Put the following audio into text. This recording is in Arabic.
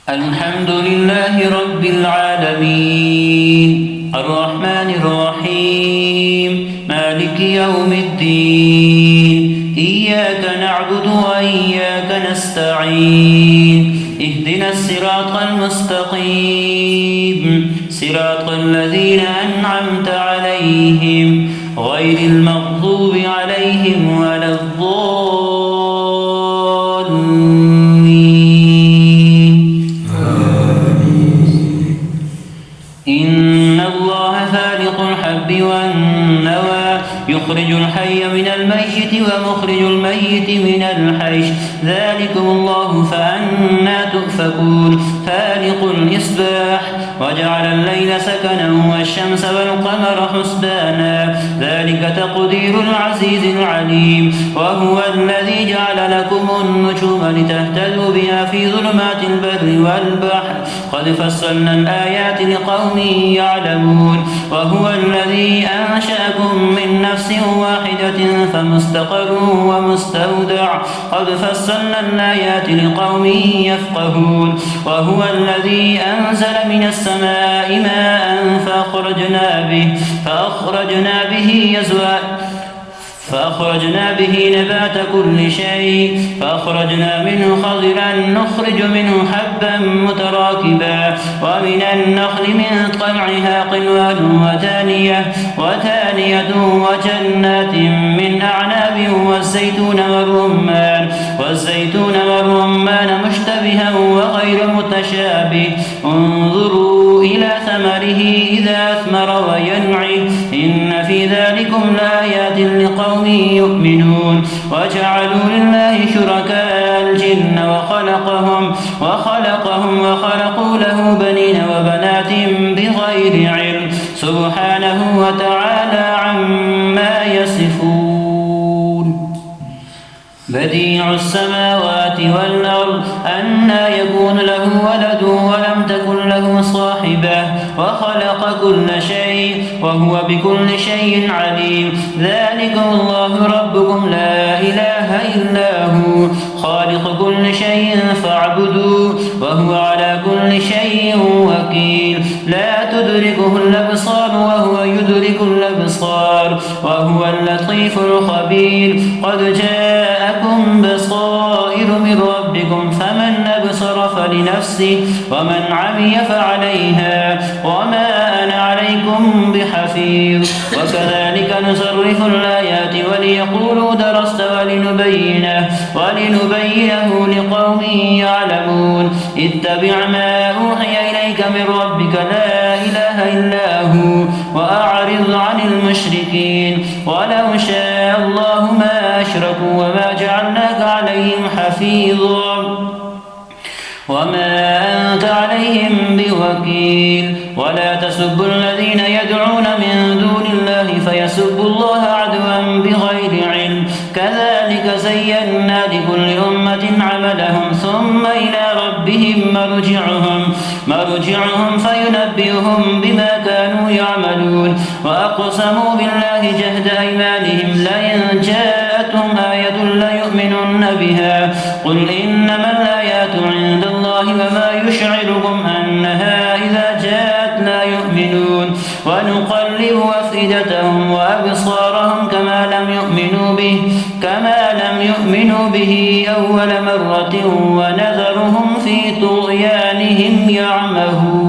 الحمد لله رب العالمين الرحمن الرحيم مالك يوم الدين إياك نعبد وإياك نستعين اهدنا الصراط المستقيم صراط الذين أنعمت عليهم غير المغضوب عليهم ولا الضالين إن الله فالق الحب والنوى يخرج الحي من الميت ومخرج الميت من الحي ذلكم الله فأنى تؤفكون فالق الإصباح وجعل الليل سكنا والشمس والقمر حسبانا ذلك تقدير العزيز العليم وهو الذي جعل لكم النجوم لتهتدوا بها في ظلمات البر والبحر قد فصلنا الآيات لقوم يعلمون وهو الذي أنشأكم من نفس واحدة فمستقر ومستودع قد فصلنا الآيات لقوم يفقهون وهو الذي أنزل من السماء ماء فأخرجنا به نبات كل شيء فأخرجنا منه خضرا نخرج منه حبا متراكبا ومن النخل من طلعها قنوان وتانية وجنات من أعناب والزيتون والرمان مشتبها وغير متشابه انظروا إلى ثمره إذا أثمر وينعي إن في ذلكم لآيات لقوم يؤمنون وجعلوا لله شركاء الجن وخلقوا له بنين وبنات بغير علم سبحانه وتعالى عما يصفون بديع السماوات والأرض أنى يكون له ولد ولم تكن له صاحبة وخلق كل شيء وهو بكل شيء عليم ذلكم الله ربكم لا إله إلا هو خالق كل شيء فاعبدوه وهو على كل شيء وكيل لا تدركه الأبصار وهو يدرك الأبصار وهو اللطيف الخبير قد جاءكم بصائر من ربكم فمن أبصر فلنفسه ومن عمي فعليها وما أنا عليكم بحفيظ وكذلك نصرف الآيات وليقولوا درست ولنبينه لقوم يعلمون اتبع ما أوحي إليك من ربك لا إله إلا هو وأعرض عن المشركين ولو شاء الله ما أشركوا وما جعلناك عليهم حفيظا وما أنت عليهم بوكيل ولا تسبوا الذين يدعون من دون الله فيسبوا الله عدوا بغير علم كذلك زينا لكل أمة عملهم ثم إلى ربهم مرجعهم فينبئهم بما كانوا يعملون وأقسموا بالله جهد أيمانهم لئن جاءتهم آية ليؤمنن بها قل إنما الآيات عند الله وما يشعركم أنها إذا جاءت لا يؤمنون ونقلب أفئدتهم وأبصارهم كما لم يؤمنوا به أول مرة ونذرهم في طغيانهم يعمهون